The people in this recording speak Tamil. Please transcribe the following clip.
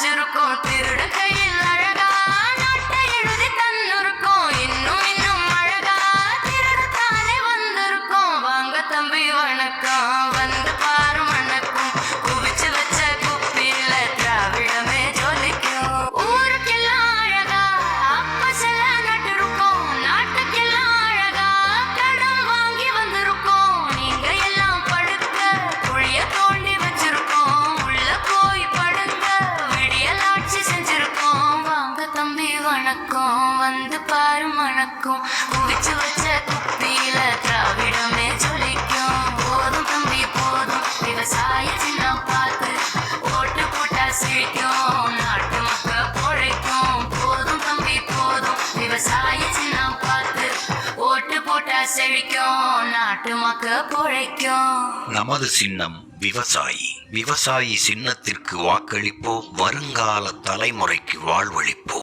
வச்சிருக்கோம் திருட கையில் அழகா நாட்டை எழுதி தன்னிருக்கோம் இன்னும் இன்னும் அழகா திருடத்தானே வந்திருக்கோம் வாங்க தம்பி வணக்கம் வந்து பாரு வணக்கம் குவிச்சு வச்ச குப்பியில திராவிடமே ஜொலிக்கும் ஊருக்கெல்லாம் அழகா அப்பசல நட்டிருக்கோம் நாட்டுக்கெல்லாம் அழகா கடன் வாங்கி வந்திருக்கோம் நீங்க எல்லாம் படுக்க குழிய தோண்டி வச்சிருக்கோம் உள்ள போய் படுங்க விடியல் ஆட்சி செஞ்சிருக்கோம் வாங்க தம்பி வணக்கம் வந்து பாரு வணக்கம் குவிச்சு வச்ச குப்பியில திராவிடமே ஜொலிக்கும் போதும் தம்பி போதும் விவசாய சின்னம் பார்த்து ஓட்டு போட்டா சிரிக்கும் நாட்டு மக்கள் பொழைக்கும் போதும் தம்பி போதும் விவசாய சின்னம் பார்த்து ஓட்டு போட்டா செழிக்கும் நாட்டு மக்கள் பொழைக்கும். நமது சின்னம் விவசாயி. விவசாயி சின்னத்திற்கு வாக்களிப்போம், வருங்கால தலைமுறைக்கு வாழ்வளிப்போம்.